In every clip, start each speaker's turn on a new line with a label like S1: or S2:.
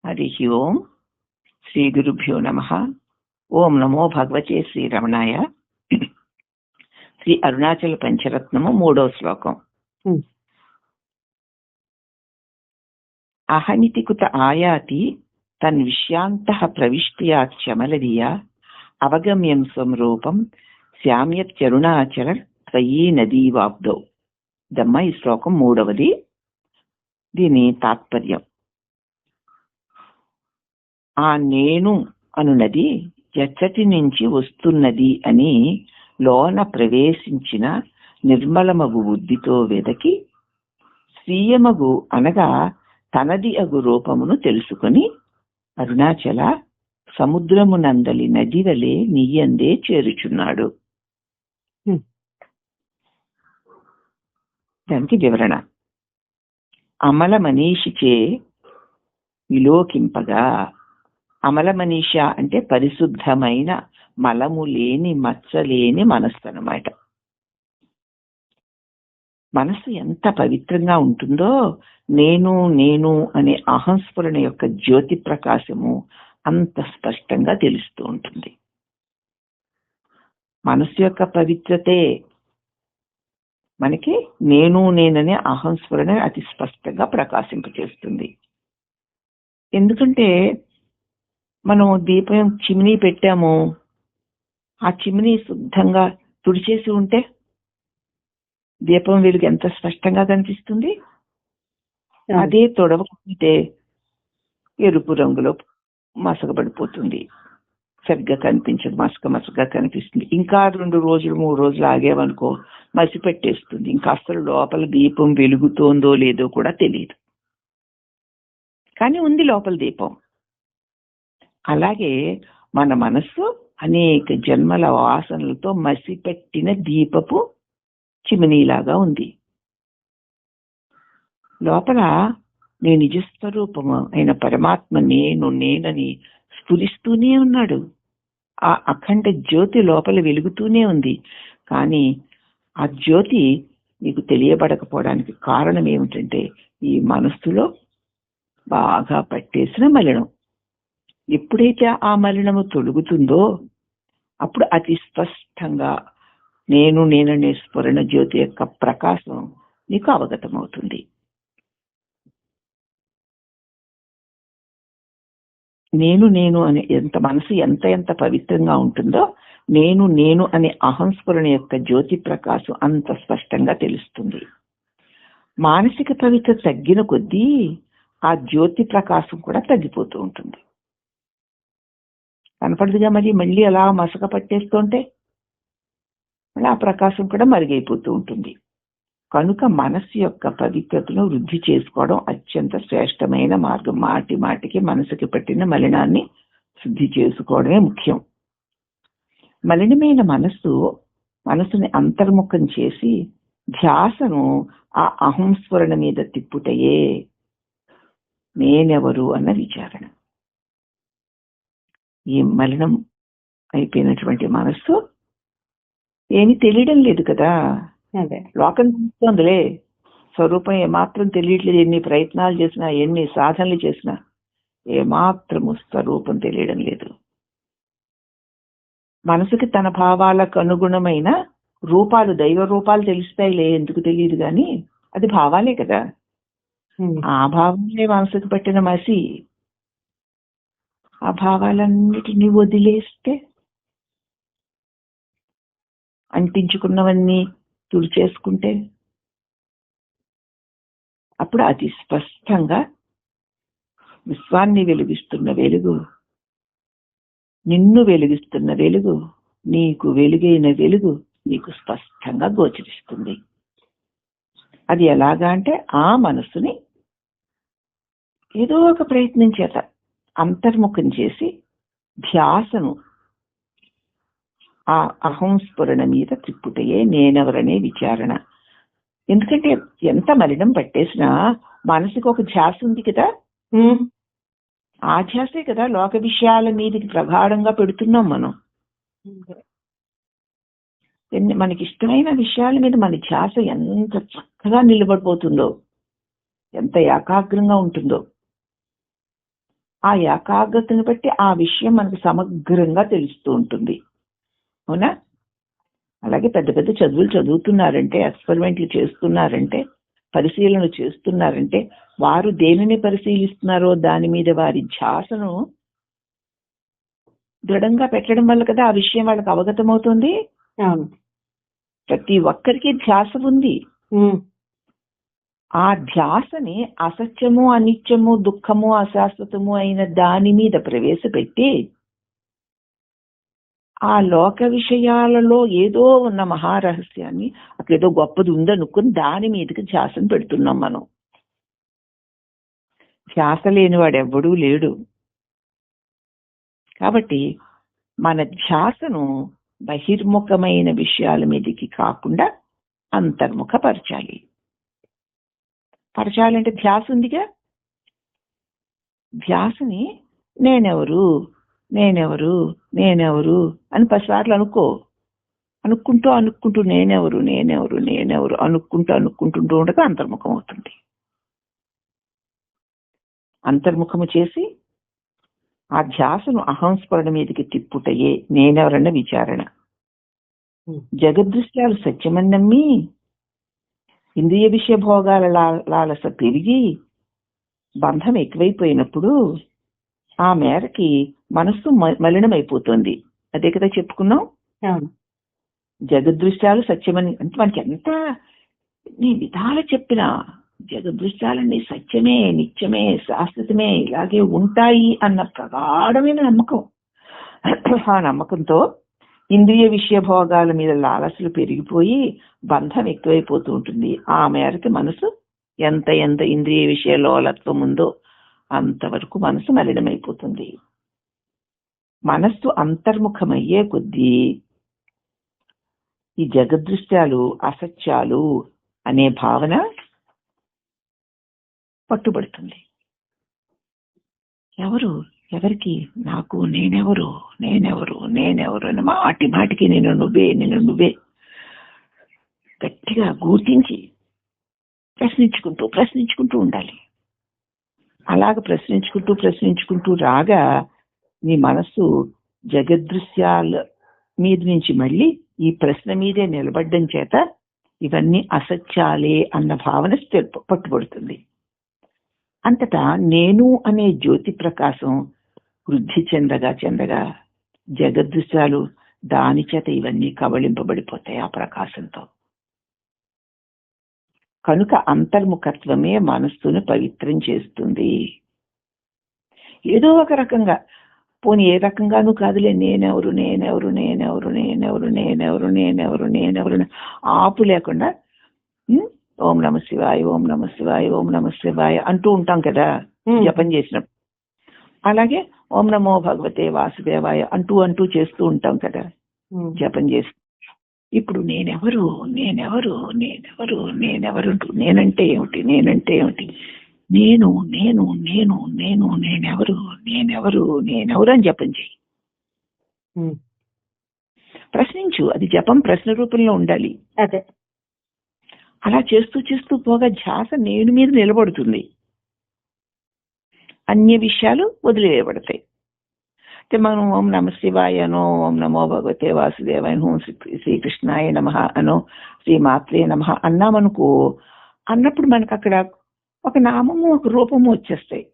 S1: హరి ఓం. శ్రీ గురుభ్యో నమః. ఓం నమో భగవతే శ్రీరమణాయ. శ్రీ అరుణాచల పంచరత్నము 3వ శ్లోకం. అహనితికుత ఆయాతి తన్విష్యాంతః ప్రవిష్ట్యాచమలదియా అవగమ్యం స్వం రూపం శ్యామ్యత్యరుణాచల త్వయీ నదీ వాగ్దౌ. దమ్మ ఈ శ్లోకం 3వది. దీని తాత్పర్యం: ఆ నేను అనునది ఎచ్చటి నుంచి వస్తున్నది అని లోన ప్రవేశించిన నిర్మలమగు బుద్ధితో వెదకి స్వీయమగు అనగా తనది అగు రూపమును తెలుసుకొని అరుణాచల సముద్రమునందలి నది వలె నీయందే చేరుచున్నాడు. దానికి వివరణ: అమల మనీషిచే విలోకింపగా. అమల మనీష అంటే పరిశుద్ధమైన మలము లేని మచ్చలేని మనస్సు అన్నమాట. మనసు ఎంత పవిత్రంగా ఉంటుందో నేను నేను అనే అహంస్ఫురణ యొక్క జ్యోతి ప్రకాశము అంత స్పష్టంగా తెలుస్తూ ఉంటుంది. మనసు యొక్క పవిత్రతే మనకి నేను నేననే అహంస్ఫురణ అతి స్పష్టంగా ప్రకాశింపచేస్తుంది. ఎందుకంటే మనం దీపం చిమ్నీ పెట్టాము, ఆ చిమ్నీ శుద్ధంగా తుడిచేసి ఉంటే దీపం వెలుగు ఎంత స్పష్టంగా కనిపిస్తుంది. అదే తొడవకుంటే ఎరుపు రంగులో మసకబడిపోతుంది, సరిగ్గా కనిపించదు, మసకగా కనిపిస్తుంది. ఇంకా 2 రోజులు 3 రోజులు ఆగేవనుకో మసి పెట్టేస్తుంది. ఇంకా అసలు లోపల దీపం వెలుగుతోందో లేదో కూడా తెలియదు, కానీ ఉంది లోపల దీపం. అలాగే మన మనస్సు అనేక జన్మల వాసనలతో మసిపెట్టిన దీపపు చిమినీలాగా ఉంది. లోపల నీ నిజస్వరూపము అయిన పరమాత్మ నేను నేనని స్ఫురిస్తూనే ఉన్నాడు. ఆ అఖండ జ్యోతి లోపల వెలుగుతూనే ఉంది. కానీ ఆ జ్యోతి నీకు తెలియబడకపోవడానికి కారణం ఏమిటంటే ఈ మనస్సులో బాగా పట్టేసిన మలినం. ఎప్పుడైతే ఆ మలినము తొలుగుతుందో అప్పుడు అతి స్పష్టంగా నేను నేననే స్ఫురణ జ్యోతి యొక్క ప్రకాశం నీకు అవగతమవుతుంది. నేను నేను అనే మనసు ఎంత పవిత్రంగా ఉంటుందో నేను నేను అనే అహంస్ఫురణ యొక్క జ్యోతి ప్రకాశం అంత స్పష్టంగా తెలుస్తుంది. మానసిక పవిత్రత తగ్గిన కొద్దీ ఆ జ్యోతి ప్రకాశం కూడా తగ్గిపోతూ ఉంటుంది. కనపడదుగా మళ్ళీ అలా మసక పట్టేస్తుంటే మళ్ళీ ఆ ప్రకాశం కూడా మరుగైపోతూ ఉంటుంది. కనుక మనస్సు యొక్క పవిత్రతను వృద్ధి చేసుకోవడం అత్యంత శ్రేష్టమైన మార్గం. మాటికి మనసుకి పట్టిన మలినాన్ని శుద్ధి చేసుకోవడమే ముఖ్యం. మలినమైన మనసుని అంతర్ముఖం చేసి ధ్యాసను ఆ అహంస్ఫురణ మీద తిప్పుటయే నేనెవరు అన్న విచారణ. ఈ మలినం అయిపోయినటువంటి మనస్సు ఏమీ తెలియడం లేదు కదా. లోకం తెలుస్తోందిలే, స్వరూపం ఏమాత్రం తెలియట్లేదు. ఎన్ని ప్రయత్నాలు చేసినా, ఎన్ని సాధనలు చేసినా ఏమాత్రము స్వరూపం తెలియడం లేదు. మనసుకి తన భావాలకు అనుగుణమైన రూపాలు, దైవ రూపాలు తెలుస్తాయిలే, ఎందుకు తెలియదు కానీ అది భావాలే కదా. ఆ భావమే మనసుకు పట్టిన మసి. ఆ భావాలన్నిటినీ వదిలేస్తే, అంటించుకున్నవన్నీ తుడిచేసుకుంటే అప్పుడు అతి స్పష్టంగా విశ్వాన్ని వెలిగిస్తున్న వెలుగు, నిన్ను వెలిగిస్తున్న వెలుగు, నీకు వెలుగైన వెలుగు నీకు స్పష్టంగా గోచరిస్తుంది. అది ఎలాగా అంటే ఆ మనసుని ఏదో ఒక ప్రయత్నం చేత అంతర్ముఖం చేసి ధ్యాసను ఆ అహంస్ఫురణ మీద తిప్పుటయే నేనెవరనే విచారణ. ఎందుకంటే ఎంత మలినం పట్టేసినా మనసుకు ఒక ధ్యాస ఉంది కదా. ఆ ధ్యాసే కదా లోక విషయాల మీదకి ప్రగాఢంగా పెడుతున్నాం మనం. మనకి ఇష్టమైన విషయాల మీద మన ధ్యాస ఎంత చక్కగా నిలబడిపోతుందో, ఎంత ఏకాగ్రంగా ఉంటుందో. ఆ ఏకాగ్రతను బట్టి ఆ విషయం మనకు సమగ్రంగా తెలుస్తూ ఉంటుంది. అవునా? అలాగే పెద్ద పెద్ద చదువులు చదువుతున్నారంటే, ఎక్స్పెరిమెంట్లు చేస్తున్నారంటే, పరిశీలన చేస్తున్నారంటే, వారు దేనిని పరిశీలిస్తున్నారో దాని మీద వారి ధ్యాసను దృఢంగా పెట్టడం వల్ల కదా ఆ విషయం వాళ్ళకి అవగతమవుతుంది. ప్రతి ఒక్కరికి ధ్యాస ఉంది. ఆ ధ్యాసని అసత్యము, అనిత్యము, దుఃఖము, అశాశ్వతము అయిన దాని మీద ప్రవేశపెట్టి ఆ లోక విషయాలలో ఏదో ఉన్న మహారహస్యాన్ని అక్కడ ఏదో గొప్పది ఉందనుకుని దాని మీదకి ధ్యాసను పెడుతున్నాం మనం. ధ్యాస లేనివాడు ఎవ్వడూ లేడు. కాబట్టి మన ధ్యాసను బహిర్ముఖమైన విషయాల మీదకి కాకుండా అంతర్ముఖపరచాలి. పరచాలంటే ధ్యాస ఉందిగా. ధ్యాసని నేనెవరు నేనెవరు నేనెవరు అని 10 సార్లు అనుక్కుంటూ నేనెవరు నేనెవరు నేనెవరు అనుక్కుంటూ ఉండగా అంతర్ముఖం అవుతుంది. అంతర్ముఖము చేసి ఆ ధ్యాసను అహంస్మరణ మీదకి తిప్పుటయే నేనెవరన్న విచారణ. జగదృశ్యాలు సత్యమని నమ్మి ఇంద్రియ విషయ భోగాల లాలస పెరిగి బంధం ఎక్కువైపోయినప్పుడు ఆ మేరకి మనస్సు మలినమైపోతుంది. అదే కదా చెప్పుకున్నాం. జగదృశ్యాలు సత్యమని అంటే మనకి ఎంత నీ విధాలు చెప్పినా జగదృశ్యాలన్నీ సత్యమే, నిత్యమే, శాశ్వతమే, ఇలాగే ఉంటాయి అన్న ప్రగాఢమైన నమ్మకం. ఆ నమ్మకంతో ఇంద్రియ విషయ భోగాల మీద లాలసలు పెరిగిపోయి బంధం ఎక్కువైపోతూ ఉంటుంది. ఆ మేరకు మనసు ఎంత ఇంద్రియ విషయ లోలత్వం ఉందో అంతవరకు మనసు మలినమైపోతుంది. మనస్సు అంతర్ముఖమయ్యే కొద్దీ ఈ జగదృశ్యాలు అసత్యాలు అనే భావన పట్టుబడుతుంది. ఎవరికి నాకు నేనెవరు అని మాటికి నేను నువ్వే గట్టిగా గుర్తించి ప్రశ్నించుకుంటూ ఉండాలి. అలాగ ప్రశ్నించుకుంటూ రాగా నీ మనస్సు జగదృశ్యాల మీద నుంచి మళ్ళీ ఈ ప్రశ్న మీదే నిలబడ్డం చేత ఇవన్నీ అసత్యాలే అన్న భావన పట్టుబడుతుంది. అంతటా నేను అనే జ్యోతి ప్రకాశం వృద్ధి చెందగా జగదృశ్యాలు దాని చేత ఇవన్నీ కబళింపబడిపోతాయి ఆ ప్రకాశంతో. కనుక అంతర్ముఖత్వమే మనస్సును పవిత్రం చేస్తుంది. ఏదో ఒక రకంగా, పోనీ ఏ రకంగానూ కాదులే, నేనెవరు ఆపు లేకుండా ఓం నమ శివాయ ఓం నమ శివాయ ఓం నమ శివాయ అంటూ ఉంటాం కదా జపం చేసినప్పుడు. అలాగే ఓం నమో భగవతే వాసుదేవాయ అంటూ చేస్తూ ఉంటాం కదా జపం చేసి. ఇప్పుడు నేనెవరు నేనంటే ఏమిటి నేనెవరు అని జపం చేయి. ప్రశ్నించు. అది జపం ప్రశ్న రూపంలో ఉండాలి. అదే అలా చేస్తూ పోగా ధ్యాస నేను మీద నిలబడుతుంది. అన్య విషయాలు వదిలేయబడతాయి. మనం ఓం నమ శివాయనో, ఓం నమో భగవతే వాసుదేవాయనో, శ్రీకృష్ణాయ నమః అనో, శ్రీమాత్రే నమః అన్నామనుకో, అన్నప్పుడు మనకు అక్కడ ఒక నామము ఒక రూపము వచ్చేస్తాయి.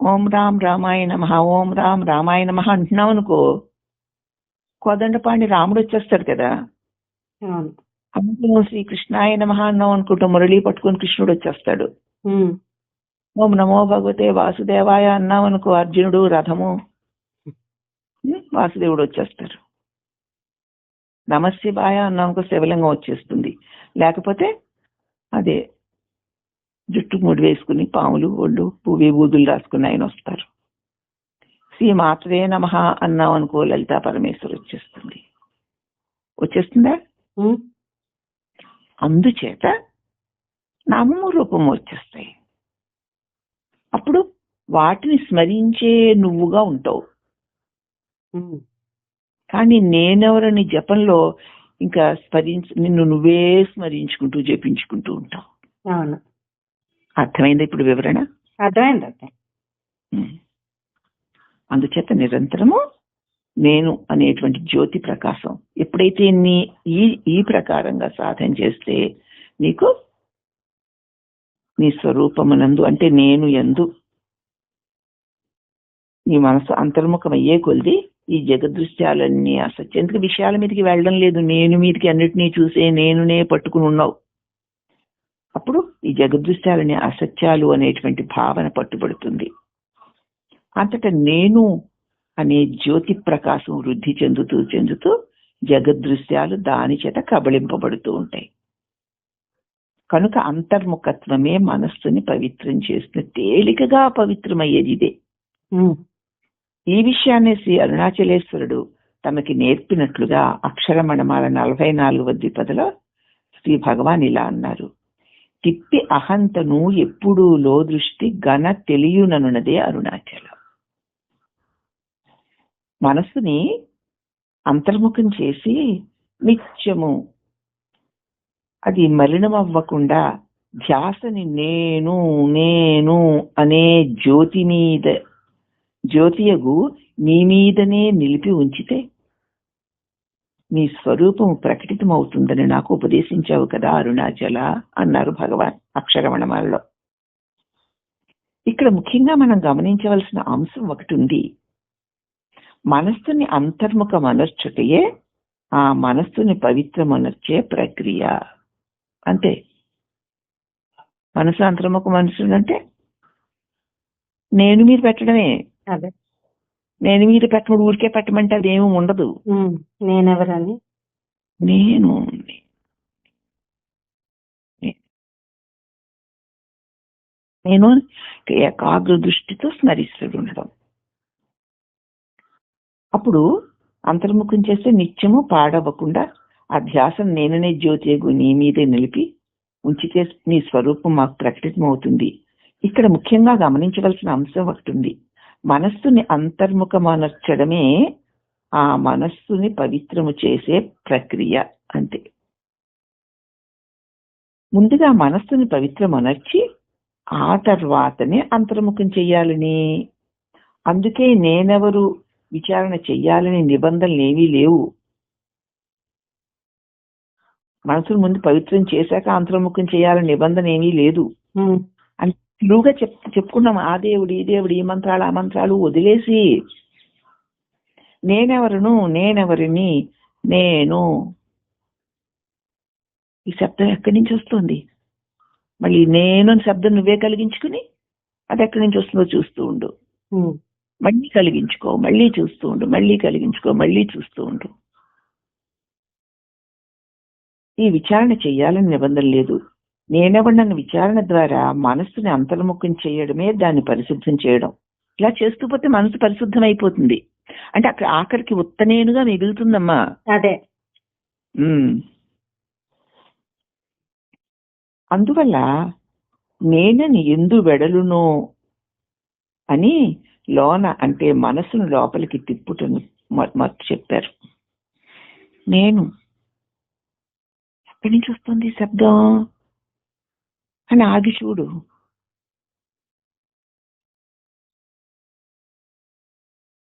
S1: ఓం రామ్ రామాయ నమః, ఓం రామ్ రామాయ నమః అంటున్నాం అనుకో, కోదండపాణి రాముడు వచ్చేస్తాడు కదా. అందులో శ్రీకృష్ణాయ నమః అన్నాం అనుకుంటా, మురళి పట్టుకుని కృష్ణుడు వచ్చేస్తాడు. ఓం నమో భగవతే వాసుదేవాయ అన్నాం అనుకో, అర్జునుడు రథము వాసుదేవుడు వచ్చేస్తారు. నమశివాయ అన్నామనుకో శివలింగం వచ్చేస్తుంది. లేకపోతే అదే జుట్టు ముడి వేసుకుని పాములు ఒళ్ళు పువ్వు బూదులు రాసుకుని ఆయన వస్తారు. శ్రీ మాత్రే నమః అన్నాం అనుకో లలితా పరమేశ్వరు వచ్చేస్తుందా. అందుచేత నామము రూపము వచ్చేస్తాయి. అప్పుడు వాటిని స్మరించే నువ్వుగా ఉంటావు. కానీ నేనెవరని జపంలో ఇంకా నిన్ను నువ్వే స్మరించుకుంటూ జపించుకుంటూ ఉంటావు. అర్థమైంది ఇప్పుడు వివరణ?
S2: అర్థమైంది.
S1: అందుచేత నిరంతరము నేను అనేటువంటి జ్యోతి ప్రకాశం ఎప్పుడైతే ఈ ప్రకారంగా సాధన చేస్తే నీకు నీ స్వరూపమునందు అంటే నేను యందు నీ మనసు అంతర్ముఖం అయ్యే కొలిది ఈ జగదృశ్యాలన్నీ అసత్యంతిక విషయాల మీదకి వెళ్ళడం లేదు. నేను మీదకి అన్నిటినీ చూసే నేనునే పట్టుకుని ఉన్నావు. అప్పుడు ఈ జగదృశ్యాలని అసత్యాలు అనేటువంటి భావన పట్టుబడుతుంది. అంతటా నేను అనే జ్యోతి ప్రకాశం వృద్ధి చెందుతూ జగదృశ్యాలు దాని చేత కబళింపబడుతూ ఉంటాయి. కనుక అంతర్ముఖత్వమే మనస్సుని పవిత్రం చేసిన తేలికగా పవిత్రమయ్యేది ఇదే. ఈ విషయాన్ని శ్రీ అరుణాచలేశ్వరుడు తమకి నేర్పినట్లుగా అక్షరమణమాల 44వ ద్విపదలో శ్రీ భగవాన్ ఇలా అన్నారు: తిప్పి అహంతను ఎప్పుడూ లో దృష్టి ఘన తెలియననున్నదే అరుణాచలం. మనస్సుని అంతర్ముఖం చేసి నిత్యము అది మలినమవ్వకుండా ధ్యాసని నేను నేను అనే జ్యోతియగు నీ మీదనే నిలిపి ఉంచితే నీ స్వరూపం ప్రకటితమవుతుందని నాకు ఉపదేశించావు కదా అరుణాచల అన్నారు భగవాన్ అక్షరమణమాలలో. ఇక్కడ ముఖ్యంగా మనం గమనించవలసిన అంశం ఒకటి ఉంది. మనస్సుని అంతర్ముఖమనర్చుటయే ఆ మనస్సుని పవిత్రమనర్చే ప్రక్రియ. అంతే. మనసు అంతర్ముఖ మనసు అంటే నేను మీరు పెట్టడమే. నేను మీరు పెట్టమడు ఊరికే పెట్టమంటే అదేమీ ఉండదు.
S2: నేనెవరని
S1: నేను ఏకాగ్ర దృష్టితో స్మరిస్తుడు ఉండడం. అప్పుడు అంతర్ముఖం చేస్తే నిత్యము పాడవకుండా ఆ ధ్యాసం నేననే జ్యోతియగు నీ మీదే నిలిపి ఉంచితే నీ స్వరూపం మాకు ప్రకటితమవుతుంది. ఇక్కడ ముఖ్యంగా గమనించవలసిన అంశం ఒకటి ఉంది. మనస్సుని అంతర్ముఖమనర్చడమే ఆ మనస్సుని పవిత్రము చేసే ప్రక్రియ. అంతే. ముందుగా మనస్సుని పవిత్రమనర్చి ఆ తర్వాతనే అంతర్ముఖం చెయ్యాలని. అందుకే నేనెవరు విచారణ చెయ్యాలని నిబంధనలు ఏమీ లేవు. మనసును ముందు పవిత్రం చేశాక అంతర్ముఖం చేయాలని నిబంధన ఏమీ లేదు. అని సులువుగా చెప్పుకున్నాం. ఆ దేవుడు ఈ దేవుడు ఈ మంత్రాలు ఆ మంత్రాలు వదిలేసి నేనెవరిని నేను ఈ శబ్దం ఎక్కడి నుంచి వస్తుంది, మళ్ళీ నేను అని శబ్దం నువ్వే కలిగించుకుని అది ఎక్కడి నుంచి వస్తుందో చూస్తూ ఉండు. మళ్ళీ కలిగించుకో, మళ్ళీ చూస్తూ ఉండు, మళ్ళీ కలిగించుకో, మళ్ళీ చూస్తూ ఉండు. ఈ విచారణ చెయ్యాలని నిబంధన లేదు. నేనెవడన్న విచారణ ద్వారా మనస్సుని అంతర్ముఖం చేయడమే దాన్ని పరిశుద్ధం చేయడం. ఇలా చేస్తూ పోతే మనసు పరిశుద్ధం అయిపోతుంది. అంటే అక్కడ ఆఖరికి ఉత్తనేనుగా మిగులుతుందమ్మా.
S2: అదే.
S1: అందువల్ల నేనని ఎందు వెడలునో అని లోన అంటే మనసును లోపలికి తిప్పుటను చెప్పారు. నేను ఎక్కడి నుంచి వస్తుంది శబ్దం అని ఆగి చూడు.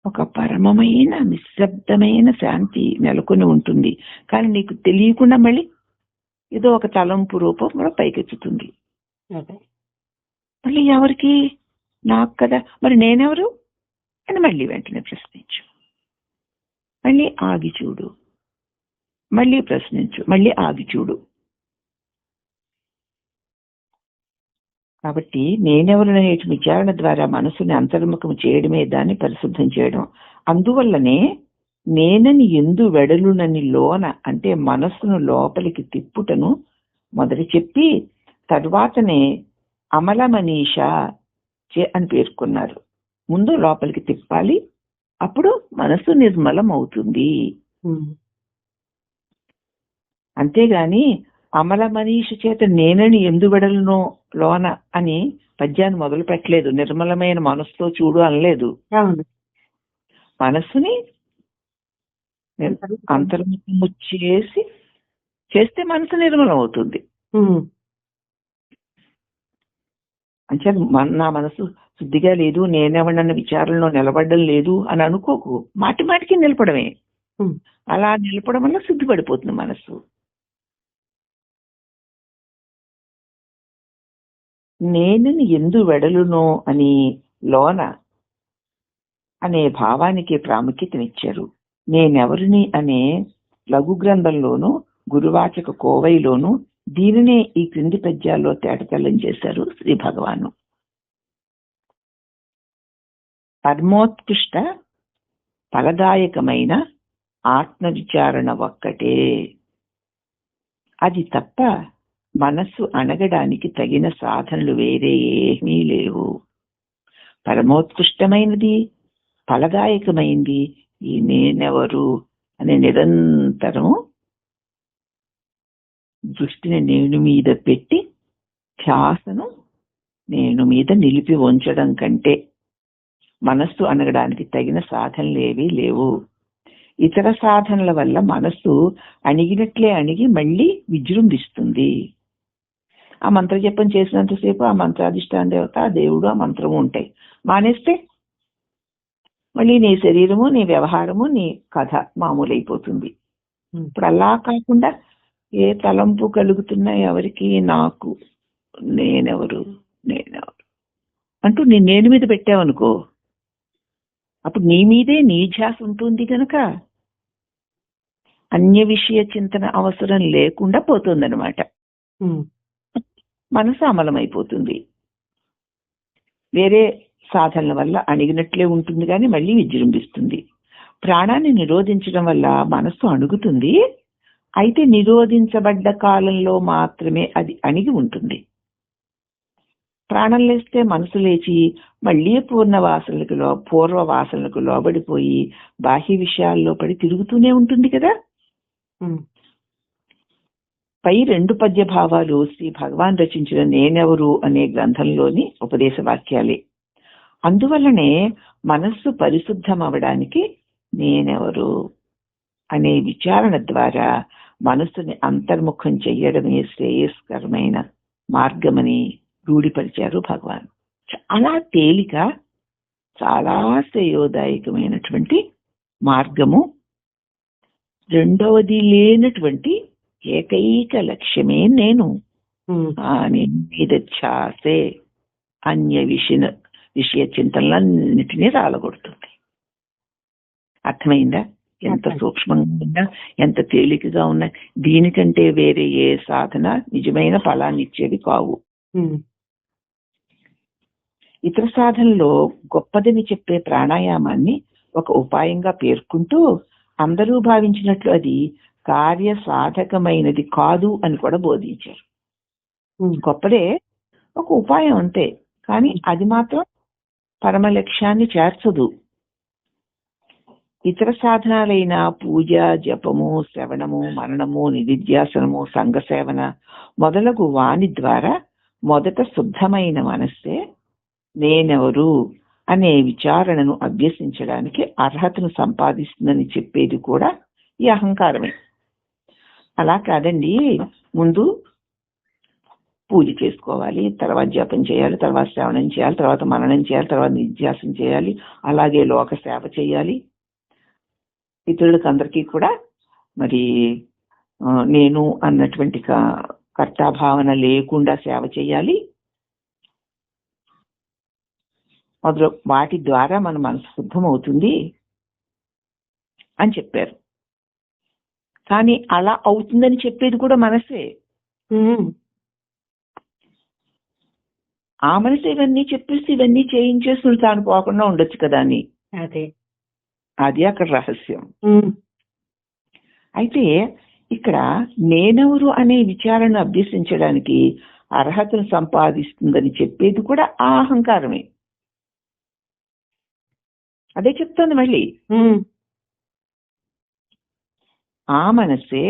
S1: ఒక పరమమైన నిశ్శబ్దమైన శాంతి నెలకొని ఉంటుంది. కానీ నీకు తెలియకుండా మళ్ళీ ఏదో ఒక తలంపు రూపంలో పైకెత్తుతుంది. మళ్ళీ ఎవరికి? నాకు కదా. మరి నేనెవరు అని మళ్ళీ వెంటనే ప్రశ్నించు. మళ్ళీ ఆగి చూడు, మళ్ళీ ప్రశ్నించు, మళ్ళీ ఆగి చూడు. కాబట్టి నేనెవరు అనే విచారణ ద్వారా మనసుని అంతర్ముఖం చేయడమే దాన్ని పరిశుద్ధం చేయడం. అందువల్లనే నేనని ఎందు వెడలునని లోన అంటే మనస్సును లోపలికి తిప్పుటను మొదటి చెప్పి తర్వాతనే అమల మనీష అని పేర్కొన్నారు. ముందు లోపలికి తిప్పాలి, అప్పుడు మనస్సు నిర్మలం అవుతుంది. అంతేగాని అమల మనీష చేత నేనని ఎందు వెడలను లోన అని పద్యాన్ని మొదలు పెట్టలేదు. నిర్మలమైన మనస్సుతో చూడు అనలేదు. మనస్సుని అంతర్ముఖము చేస్తే మనసు నిర్మలం అవుతుంది. అంటే నా మనసు శుద్ధిగా లేదు, నేనెవడన్న విచారంలో నిలబడడం లేదు అని అనుకోకు. మాటి మాటికి నిలపడమే. అలా నిలపడం వల్ల శుద్ధి పడిపోతుంది మనసు. నేను ఎందు వెడలునో అని లోన అనే భావానికి ప్రాముఖ్యతనిచ్చారు. నేనెవరిని అనే లఘు గ్రంథంలోను గురువాచక కోవైలోను దీనినే ఈ క్రింది పద్యాల్లో తేటతెల్లం చేశారు శ్రీ భగవాను. పరమోత్కృష్ట ఫలదాయకమైన ఆత్మవిచారణ ఒక్కటే. అది తప్ప మనస్సు అణగడానికి తగిన సాధనలు వేరే ఏమీ లేవు. పరమోత్కృష్టమైనది, ఫలదాయకమైంది ఈ నేనెవరు అనే నిరంతరం దృష్టిని నేను మీద పెట్టి ధ్యాసను నేను మీద నిలిపి ఉంచడం కంటే మనస్సు అనగడానికి తగిన సాధనలు ఏవీ లేవు. ఇతర సాధనల వల్ల మనస్సు అణిగినట్లే అణిగి మళ్ళీ విజృంభిస్తుంది. ఆ మంత్ర జపం చేసినంతసేపు ఆ మంత్రాధిష్టాన దేవత, ఆ దేవుడు, ఆ మంత్రము ఉంటాయి. మానేస్తే మళ్ళీ నీ శరీరము, నీ వ్యవహారము, నీ కథ మామూలైపోతుంది. ఇప్పుడు అలా కాకుండా ఏ తలంపు కలుగుతున్నా ఎవరికి నాకు నేనెవరు అంటూ నేను మీద పెట్టావనుకో, అప్పుడు నీ మీదే నీ ధ్యాస ఉంటుంది కనుక అన్య విషయ చింతన అవసరం లేకుండా పోతుందన్నమాట. మనసు అమలమైపోతుంది. వేరే సాధనల వల్ల అణిగినట్లే ఉంటుంది కానీ మళ్ళీ విజృంభిస్తుంది. ప్రాణాన్ని నిరోధించడం వల్ల మనస్సు అణుగుతుంది. అయితే నిరోధించబడ్డ కాలంలో మాత్రమే అది అణిగి ఉంటుంది. ప్రాణం లేస్తే మనసు లేచి మళ్ళీ పూర్వ వాసనలకు లోబడిపోయి బాహ్య విషయాల్లో పడి తిరుగుతూనే ఉంటుంది కదా. పై రెండు పద్య భావాలు శ్రీ భగవాన్ రచించిన నేనెవరు అనే గ్రంథంలోని ఉపదేశ వాక్యాలే. అందువల్లనే మనస్సు పరిశుద్ధం అవడానికి నేనెవరు అనే విచారణ ద్వారా మనస్సుని అంతర్ముఖం చెయ్యడమే శ్రేయస్కరమైన మార్గమని రూఢిపరిచారు భగవాన్. చాలా తేలిక, చాలా శ్రేయోదాయకమైనటువంటి మార్గము. రెండవది లేనటువంటి ఏకైక లక్ష్యమే నేను. మీద ఛాసే అన్య విషయ చింతనలన్నిటినీ రాలగొడుతుంది. అర్థమైందా? ఎంత సూక్ష్మంగా ఉన్నా, ఎంత తేలికగా ఉన్నా దీనికంటే వేరే ఏ సాధన నిజమైన ఫలాన్ని ఇచ్చేవి కావు. ఇతర సాధనలో గొప్పదని చెప్పే ప్రాణాయామాన్ని ఒక ఉపాయంగా పేర్కొంటూ అందరూ భావించినట్లు అది కార్య సాధకమైనది కాదు అని కూడా బోధించారు. గొప్పదే, ఒక ఉపాయం అంతే, కానీ అది మాత్రం పరమ లక్ష్యాన్ని చేర్చదు. ఇతర సాధనాలైన పూజ, జపము, శ్రవణము, మననము, నిధిధ్యాసనము, సంఘ సేవన మొదలగు వాని ద్వారా మొదట శుద్ధమైన మనస్సే నేనెవరు అనే విచారణను అభ్యసించడానికి అర్హతను సంపాదిస్తుందని చెప్పేది కూడా ఈ అహంకారమే. అలా కాదండి, ముందు పూజ చేసుకోవాలి, తర్వాత జపం చేయాలి, తర్వాత శ్రవణం చేయాలి, తర్వాత మననం చేయాలి, తర్వాత నిధ్యాసం చేయాలి, అలాగే లోక సేవ చేయాలి. ఇతరులకు అందరికీ కూడా మరి నేను అన్నటువంటి కర్తాభావన లేకుండా సేవ చేయాలి. మొదలు వాటి ద్వారా మన మనసు శుద్ధమవుతుంది అని చెప్పారు. కానీ అలా అవుతుందని చెప్పేది కూడా మనసే. ఆ మనసు ఇవన్నీ చెప్పేసి ఇవన్నీ చేయించేసి తాను పోకుండా ఉండొచ్చు కదా అని. అది అక్కడ రహస్యం. అయితే ఇక్కడ నేనెవరు అనే విచారణ అభ్యసించడానికి అర్హతను సంపాదిస్తుందని చెప్పేది కూడా ఆ అహంకారమే. అదే చెప్తుంది మళ్ళీ. ఆ మనసే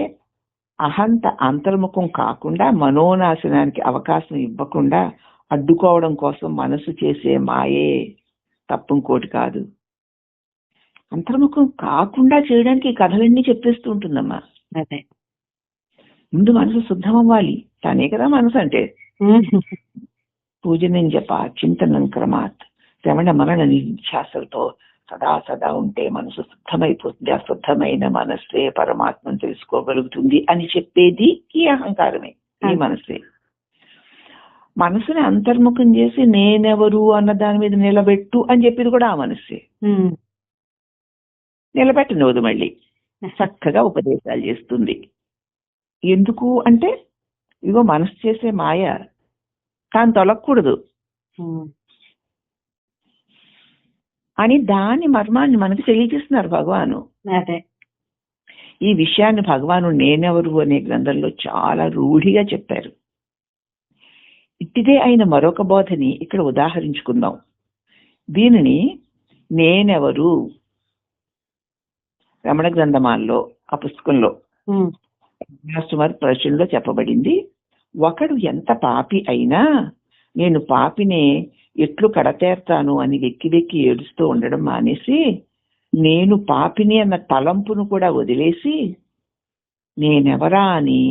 S1: అహంత అంతర్ముఖం కాకుండా మనోనాశనానికి అవకాశం ఇవ్వకుండా అడ్డుకోవడం కోసం మనసు చేసే మాయే తప్ప ఇంకోటి కాదు. అంతర్ముఖం కాకుండా చేయడానికి ఈ కథలన్నీ చెప్పేస్తూ ఉంటుందమ్మా.
S2: అదే
S1: ముందు మనసు శుద్ధం అవ్వాలి, తనే కదా మనసు అంటే. పూజనం జప చింతనం క్రమాత్ శ్రవణ మరణ నిధ్యాసలతో సదా సదా ఉంటే మనసు శుద్ధమైపోతుంది. ఆ శుద్ధమైన మనస్సే పరమాత్మను తెలుసుకోగలుగుతుంది అని చెప్పేది ఈ అహంకారమే, ఈ మనస్సే. మనసుని అంతర్ముఖం చేసి నేనెవరు అన్న దాని మీద నిలబెట్టు అని చెప్పేది కూడా ఆ మనస్సే. నిలబెట్టనివ్వదు, మళ్ళీ చక్కగా ఉపదేశాలు చేస్తుంది. ఎందుకు అంటే ఇగో మనసు చేసే మాయ, తాను తొలగకూడదు అని దాని మర్మాన్ని మనకు తెలియజేస్తున్నారు భగవాను. ఈ విషయాన్ని భగవాను నేనెవరు అనే గ్రంథంలో చాలా రూఢిగా చెప్పారు. ఇట్టిదే అయిన మరొక బోధని ఇక్కడ ఉదాహరించుకుందాం. దీనిని నేనెవరు రమణ గ్రంథమాల్లో ఆ పుస్తకంలో ప్రచురణలో చెప్పబడింది. ఒకడు ఎంత పాపి అయినా నేను పాపినే ఎట్లు కడతేర్తాను అని వెక్కి వెక్కి ఏడుస్తూ ఉండడం మానేసి, నేను పాపిని అన్న తలంపును కూడా వదిలేసి నేనెవరా అని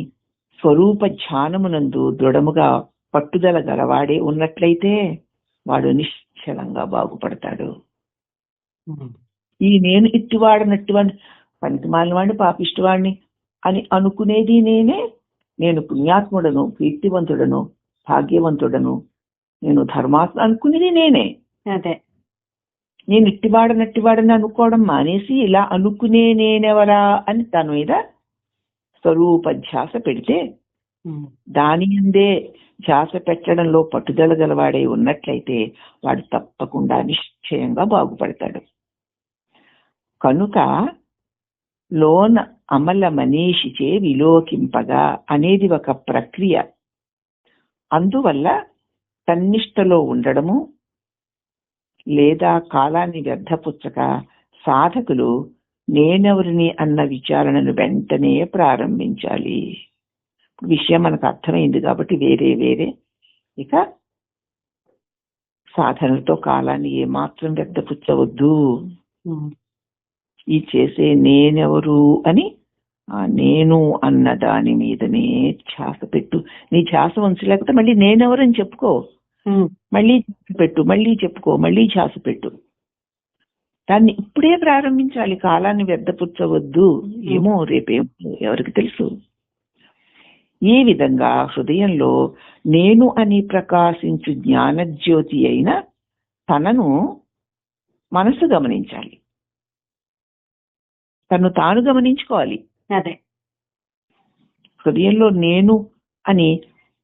S1: స్వరూప ధ్యానమునందు దృఢముగా పట్టుదల గలవాడే ఉన్నట్లయితే వాడు నిశ్చలంగా బాగుపడతాడు. ఈ నేను ఇట్టివాడనట్టివాడిని, పనికిమాలిన వాడిని, పాపిష్టివాడిని అని అనుకునేది నేనే. నేను పుణ్యాత్ముడను, కీర్తివంతుడను, భాగ్యవంతుడను, నేను ధర్మాత్మ అనుకునేది నేనే. నేను ఇట్టివాడనట్టివాడని అనుకోవడం మానేసి ఇలా అనుకునే నేనెవరా అని తన మీద స్వరూప ధ్యాస పెడితే, దాని అందే ధ్యాస పెట్టడంలో పట్టుదల గలవాడే ఉన్నట్లయితే వాడు తప్పకుండా నిశ్చయంగా బాగుపడతాడు. కనుక లోన అమల మనీషిచే విలోకింపగా అనేది ఒక ప్రక్రియ. అందువల్ల తన్నిష్టలో ఉండడము లేదా కాలాన్ని వ్యర్థపుచ్చక సాధకులు నేనెవరిని అన్న విచారణను వెంటనే ప్రారంభించాలి. విషయం మనకు అర్థమైంది కాబట్టి వేరే వేరే ఇక సాధనలతో కాలాన్ని ఏమాత్రం వ్యర్థపుచ్చవద్దు. ఈ చేసే నేనెవరు అని ఆ నేను అన్న దాని మీదనే ధ్యాస పెట్టు. నీ ధ్యాస ఉంచలేకపోతే మళ్ళీ నేనెవరు అని చెప్పుకో, మళ్ళీ పెట్టు, మళ్ళీ చెప్పుకో, మళ్ళీ ధ్యాస పెట్టు. దాన్ని ఇప్పుడే ప్రారంభించాలి, కాలాన్ని వ్యర్థపుచ్చవద్దు. ఏమో రేపేమో ఎవరికి తెలుసు. ఈ విధంగా హృదయంలో నేను అని ప్రకాశించు జ్ఞానజ్యోతి అయిన తనను మనసు గమనించాలి, తను తాను గమనించుకోవాలి. హృదయంలో నేను అని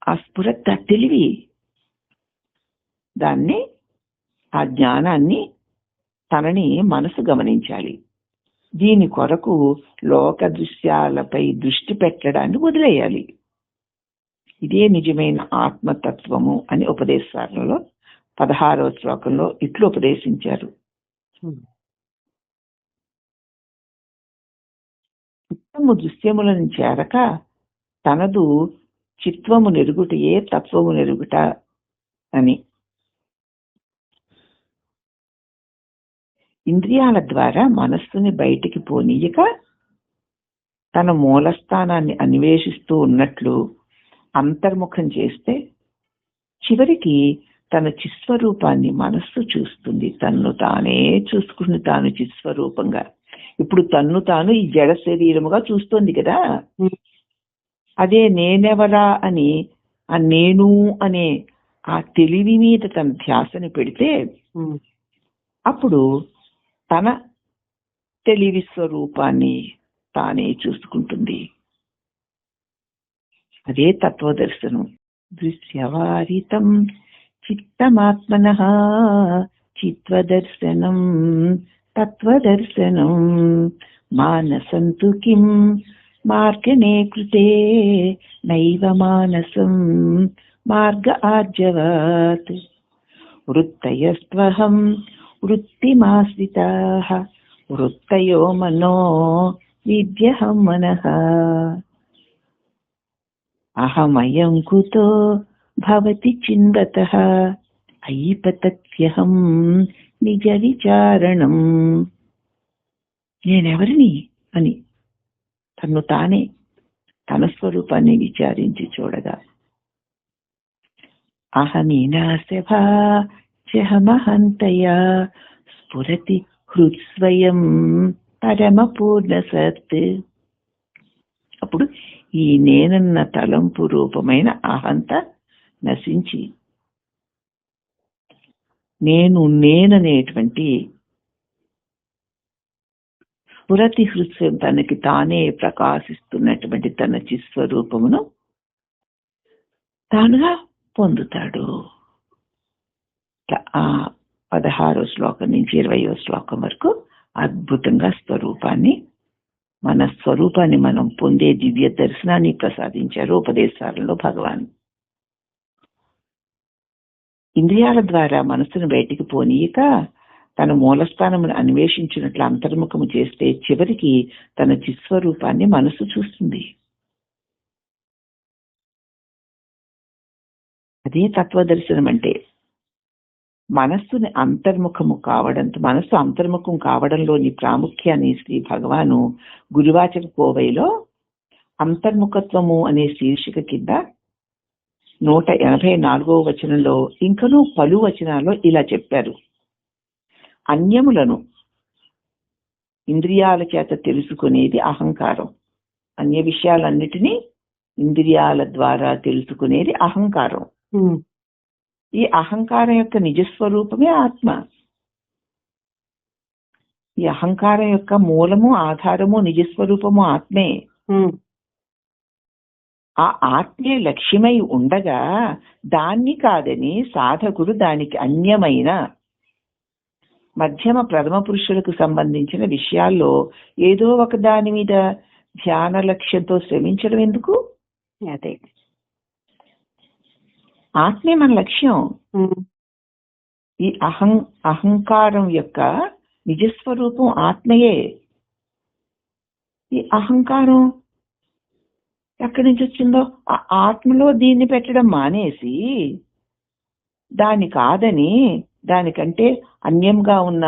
S1: ఆ స్ఫురత తెలివి, దాన్ని ఆ జ్ఞానాన్ని తనని మనసు గమనించాలి. దీని కొరకు లోక దృశ్యాలపై దృష్టి పెట్టడాన్ని వదిలేయాలి. ఇదే నిజమైన ఆత్మతత్వము అని ఉపదేశాలలో 16వ శ్లోకంలో ఇట్లు ఉపదేశించారు. చిత్తము దృశ్యములను చేరక తనదు చిత్వము నెరుగుటయే తత్వము నెరుగుట అని. ఇంద్రియాల ద్వారా మనస్సుని బయటికి పోనీయక తన మూలస్థానాన్ని అన్వేషిస్తూ ఉన్నట్లు అంతర్ముఖం చేస్తే చివరికి తన చిస్వరూపాన్ని మనస్సు చూస్తుంది. తన్ను తానే చూసుకుని తాను చిస్వరూపంగా. ఇప్పుడు తన్ను తాను ఈ జడ శరీరముగా చూస్తోంది కదా. అదే నేనెవరా అని ఆ నేను అనే ఆ తెలివి మీద తన ధ్యాసని పెడితే అప్పుడు తన తెలివి స్వరూపాన్ని తానే చూసుకుంటుంది. అదే తత్వదర్శనం. దృశ్యవారితం చిత్తమాత్మనః చిత్వదర్శనం తత్వదర్శనం మానసంతు కిం మార్గనే కృతే నైవ మానసం మార్గ ఆర్జవత్ వృత్తయస్త్వహం వృత్తిమాశ్రితాః వృత్తయో మనో విద్యహం మనః అహమయం కుతో భవతి చిందతః ఐపతత్యహం నిజ విచారణం. నేనెవరిని అని తను తానే తన స్వరూపాన్ని విచారించి చూడగా అహమీనాశభాహమహంతయా స్ఫురతి హృత్స్వయం పరమపూర్ణ సత్. అప్పుడు ఈ నేనన్న తలంపు రూపమైన అహంత నశించి నేననేటువంటి స్ఫురతి హృత్స్వయం తనకి తానే ప్రకాశిస్తున్నటువంటి తన చిస్వరూపమును తానుగా పొందుతాడు. ఆ 16వ శ్లోకం నుంచి 20వ శ్లోకం వరకు అద్భుతంగా మన స్వరూపాన్ని మనం పొందే దివ్య దర్శనాన్ని ప్రసాదించారు ఉపదేశాలలో భగవాన్. ఇంద్రియాల ద్వారా మనసును బయటికి పోనీయక తన మూలస్థానమును అన్వేషించినట్లు అంతర్ముఖము చేస్తే చివరికి తన చిస్వరూపాన్ని మనసు చూస్తుంది. అదే తత్వదర్శనం అంటే. మనస్సు అంతర్ముఖం కావడంలోని ప్రాముఖ్యాన్ని శ్రీ భగవాను గురువాచక కోవైలో అంతర్ముఖత్వము అనే శీర్షిక కింద 184వ వచనంలో ఇంకనూ పలు వచనాల్లో ఇలా చెప్పారు. అన్యములను ఇంద్రియాల చేత తెలుసుకునేది అహంకారం. అన్య విషయాలన్నిటినీ ఇంద్రియాల ద్వారా తెలుసుకునేది అహంకారం. ఈ అహంకారం యొక్క నిజస్వరూపమే ఆత్మ. ఈ అహంకారం యొక్క మూలము ఆధారము నిజస్వరూపము ఆత్మే. ఆ ఆత్మే లక్ష్యమై ఉండగా దాన్ని కాదని సాధకుడు దానికి అన్యమైన మధ్యమ ప్రథమ పురుషులకు సంబంధించిన విషయాల్లో ఏదో ఒక దాని మీద ధ్యాన లక్ష్యంతో శ్రమించడం ఎందుకు?
S2: అదే
S1: ఆత్మే మన లక్ష్యం. ఈ అహంకారం యొక్క నిజస్వరూపం ఆత్మయే. ఈ అహంకారం ఎక్కడి నుంచి వచ్చిందో ఆ ఆత్మలో దీన్ని పెట్టడం మానేసి దాని కాదని దానికంటే అన్యంగా ఉన్న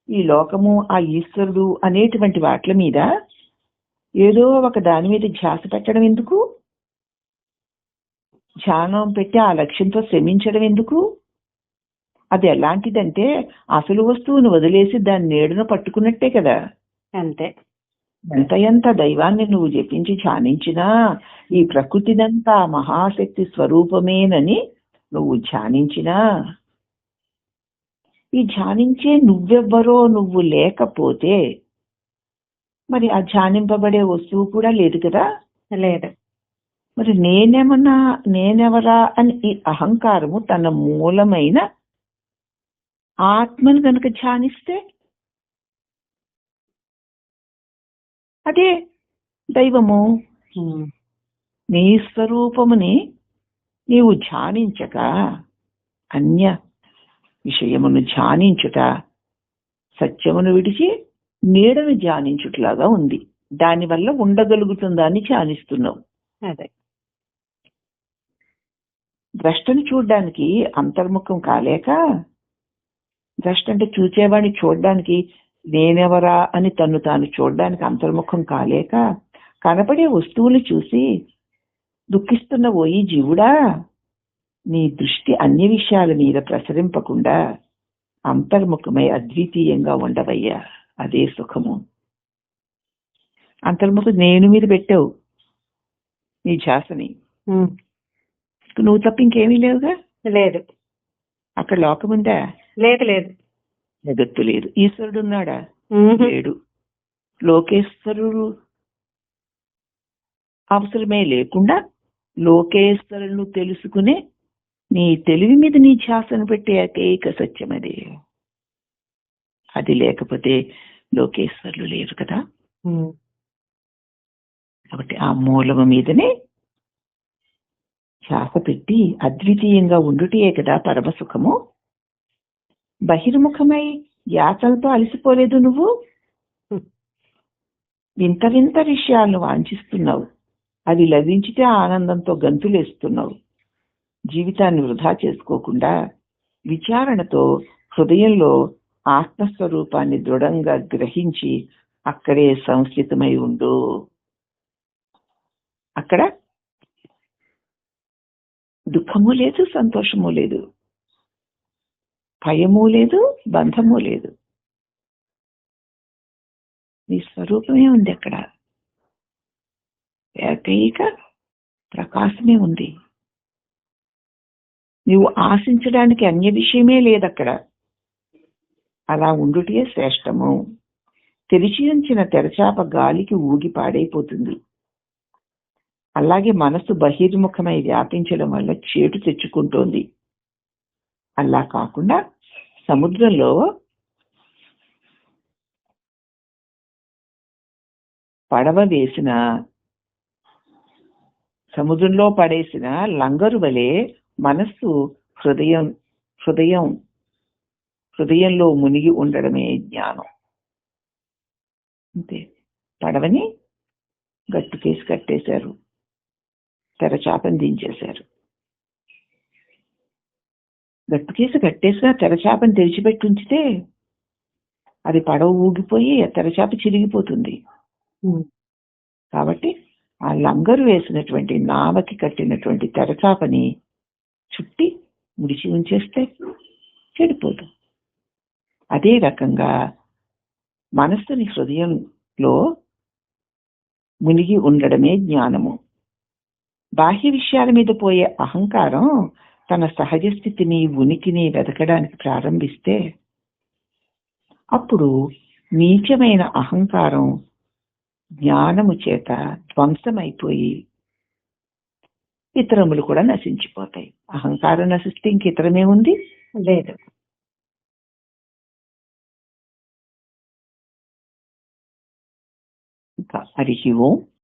S1: ఈ లోకము ఆ ఈశ్వరుడు అనేటువంటి వాట్ల మీద ఏదో ఒక దాని మీద ధ్యాస పెట్టడం ఎందుకు? ధ్యానం పెట్టి ఆ లక్ష్యంతో శ్రమించడం ఎందుకు? అది ఎలాంటిదంటే అసలు వస్తువును వదిలేసి దాని నీడను పట్టుకున్నట్టే కదా.
S2: అంతే.
S1: ఎంత దైవాన్ని నువ్వు జపించి ధ్యానించినా ఈ ప్రకృతిదంతా మహాశక్తి స్వరూపమేనని నువ్వు ధ్యానించినా ఈ ధ్యానించే నువ్వెవ్వరో నువ్వు లేకపోతే మరి ఆ ధ్యానింపబడే వస్తువు కూడా లేదు కదా.
S2: లేదు.
S1: మరి నేనెవరా అని ఈ అహంకారము తన మూలమైన ఆత్మను కనుక ధ్యానిస్తే అదే దైవము. నీ స్వరూపముని నీవు ధ్యానించక అన్య విషయమును ధ్యానించుట సత్యమును విడిచి నీడను ధ్యానించుటలాగా ఉంది. దానివల్ల ఉండగలుగుతుందని ధ్యానిస్తున్నావు.
S2: అదే
S1: ద్రష్టను చూడ్డానికి అంతర్ముఖం కాలేక, ద్రష్ట అంటే చూచేవాడిని చూడ్డానికి నేనెవరా అని తను తాను చూడడానికి అంతర్ముఖం కాలేక కనపడే వస్తువులు చూసి దుఃఖిస్తున్న ఓయి జీవుడా, నీ దృష్టి అన్ని విషయాల మీద ప్రసరింపకుండా అంతర్ముఖమై అద్వితీయంగా ఉండవయ్యా. అదే సుఖము. అంతర్ముఖం నేను మీద పెట్టావు నీ ధ్యాసని. నువ్వు తప్ప ఇంకేమీ లేవుగా.
S2: లేదు.
S1: అక్కడ లోకముందా?
S2: లేదు. లేదు.
S1: జగత్తు లేదు. ఈశ్వరుడు ఉన్నాడా? లేడు. లోకేశ్వరుడు అవసరమే లేకుండా లోకేశ్వరులను తెలుసుకునే నీ తెలివి మీద నీ ధ్యాసను పెట్టే ఏకైక సత్యం అది. అది లేకపోతే లోకేశ్వరులు లేరు కదా. కాబట్టి ఆ మూలము మీదనే ధ్యాస పెట్టి అద్వితీయంగా ఉండుటే కదా పరమసుఖము. బహిర్ముఖమై యాచలతో అలసిపోలేదు నువ్వు. వింత వింత విషయాలను వాంఛిస్తున్నావు. అది లభించితే ఆనందంతో గంతులేస్తున్నావు. జీవితాన్ని వృధా చేసుకోకుండా విచారణతో హృదయంలో ఆత్మస్వరూపాన్ని దృఢంగా గ్రహించి అక్కడే సంస్థితమై ఉండు. అక్కడ దుఃఖము లేదు, సంతోషము లేదు, భయము లేదు, బంధము లేదు. నీ స్వరూపమే ఉంది అక్కడ. ఏకైక ప్రకాశమే ఉంది. నువ్వు ఆశించడానికి అన్య విషయమే లేదక్కడ. అలా ఉండుటే శ్రేష్టము. తెరిచి ఉంచిన తెరచాప గాలికి ఊగి పాడైపోతుంది. అలాగే మనసు బహిర్ముఖమై వ్యాపించడం వల్ల చేటు తెచ్చుకుంటోంది. అలా కాకుండా సముద్రంలో పడవ వేసిన, సముద్రంలో పడేసిన లంగరు వలె మనస్సు హృదయంలో మునిగి ఉండడమే జ్ఞానం. అంతే. పడవని గట్టుకేసి కట్టేశారు, తెరచాపని దించేశారు. గట్టుకేసి కట్టేసినా తెరచాపని తెరిచిపెట్టి ఉంచితే అది పడవ ఊగిపోయి తెరచాప చిరిగిపోతుంది. కాబట్టి ఆ లంగరు వేసినటువంటి, నావకి కట్టినటువంటి తెరచాపని చుట్టి ముడిచి ఉంచేస్తే చెడిపోదు. అదే రకంగా మనస్సుని హృదయంలో మునిగి ఉండడమే జ్ఞానము. బాహ్య విషయాల మీద పోయే అహంకారం తన సహజ స్థితిని, ఉనికిని వెతకడానికి ప్రారంభిస్తే అప్పుడు నీచమైన అహంకారం జ్ఞానము చేత ధ్వంసమైపోయి ఇతరములు కూడా నశించిపోతాయి. అహంకారం నశిస్తే ఇంక ఇతరమే ఉంది
S2: లేదు.
S1: ఇంకా హరి ఓం.